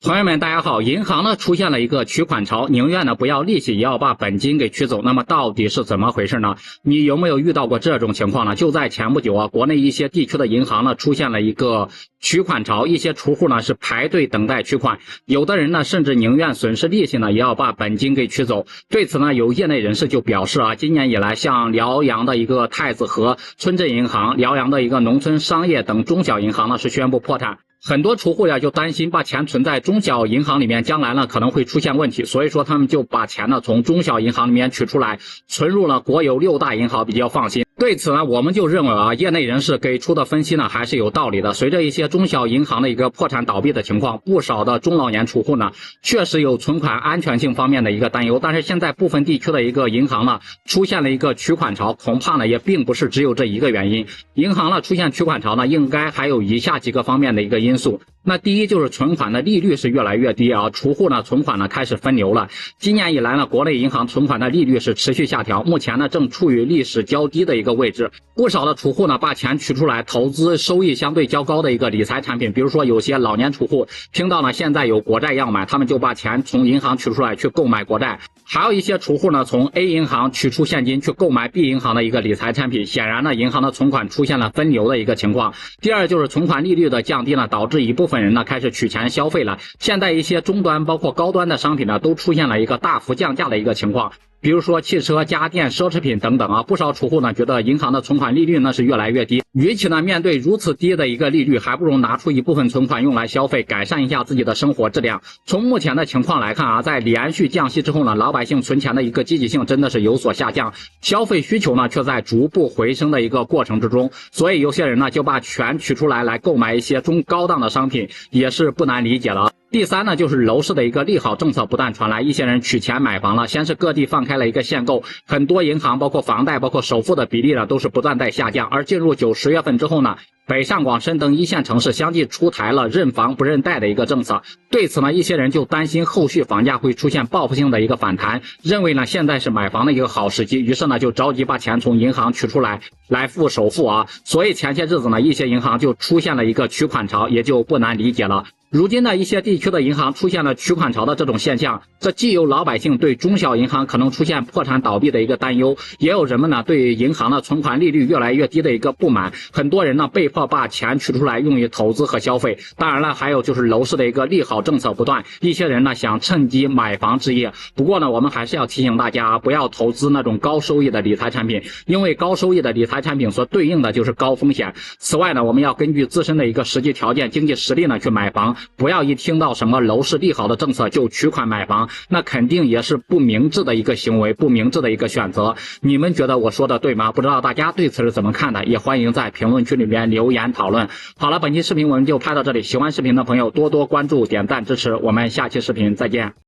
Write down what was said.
朋友们，大家好。银行呢出现了一个取款潮，宁愿呢不要利息，也要把本金给取走。那么到底是怎么回事呢？你有没有遇到过这种情况呢？就在前不久啊，国内一些地区的银行呢出现了一个取款潮，一些储户呢是排队等待取款，有的人呢甚至宁愿损失利息呢，也要把本金给取走。对此呢，有业内人士就表示啊，今年以来，像辽阳的一个太子河村镇银行、辽阳的一个农村商业等中小银行呢是宣布破产。很多储户呀就担心把钱存在中小银行里面，将来呢可能会出现问题，所以说他们就把钱呢从中小银行里面取出来，存入了国有6大银行，比较放心。对此呢，我们就认为啊，业内人士给出的分析呢还是有道理的。随着一些中小银行的一个破产倒闭的情况，不少的中老年储户呢确实有存款安全性方面的一个担忧。但是现在部分地区的一个银行呢出现了一个取款潮，恐怕呢也并不是只有这一个原因。银行呢出现取款潮呢，应该还有以下几个方面的一个因素。那第一就是存款的利率是越来越低啊，储户呢存款呢开始分流了。今年以来呢，国内银行存款的利率是持续下调，目前呢正处于历史较低的一个位置。不少的储户呢把钱取出来投资收益相对较高的一个理财产品，比如说有些老年储户听到呢现在有国债要买，他们就把钱从银行取出来去购买国债。还有一些储户呢从 A 银行取出现金去购买 B 银行的一个理财产品，显然呢银行的存款出现了分流的一个情况。第二就是存款利率的降低呢，导致一部分人呢开始取钱消费了。现在一些中端包括高端的商品呢都出现了一个大幅降价的一个情况，比如说汽车、家电、奢侈品等等啊，不少储户呢觉得银行的存款利率呢是越来越低，与其呢面对如此低的一个利率，还不如拿出一部分存款用来消费，改善一下自己的生活质量。从目前的情况来看啊，在连续降息之后呢，老百姓存钱的一个积极性真的是有所下降，消费需求呢却在逐步回升的一个过程之中，所以有些人呢就把钱取出来购买一些中高档的商品，也是不难理解了。第三呢，就是楼市的一个利好政策不断传来，一些人取钱买房了。先是各地放开了一个限购，很多银行包括房贷包括首付的比例呢都是不断在下降。而进入9、10月份之后呢，北上广深等一线城市相继出台了认房不认贷的一个政策。对此呢，一些人就担心后续房价会出现报复性的一个反弹，认为呢现在是买房的一个好时机，于是呢就着急把钱从银行取出来付首付啊。所以前些日子呢，一些银行就出现了一个取款潮，也就不难理解了。如今呢，一些地区的银行出现了取款潮的这种现象，这既有老百姓对中小银行可能出现破产倒闭的一个担忧，也有人们呢对银行的存款利率越来越低的一个不满。很多人呢被迫把钱取出来用于投资和消费。当然了，还有就是楼市的一个利好政策不断，一些人呢想趁机买房置业。不过呢，我们还是要提醒大家不要投资那种高收益的理财产品，因为高收益的理财产品所对应的就是高风险。此外呢，我们要根据自身的一个实际条件、经济实力呢去买房。不要一听到什么楼市利好的政策就取款买房，那肯定也是不明智的一个行为，不明智的一个选择。你们觉得我说的对吗？不知道大家对此是怎么看的，也欢迎在评论区里面留言讨论。好了，本期视频我们就拍到这里，喜欢视频的朋友多多关注点赞支持，我们下期视频再见。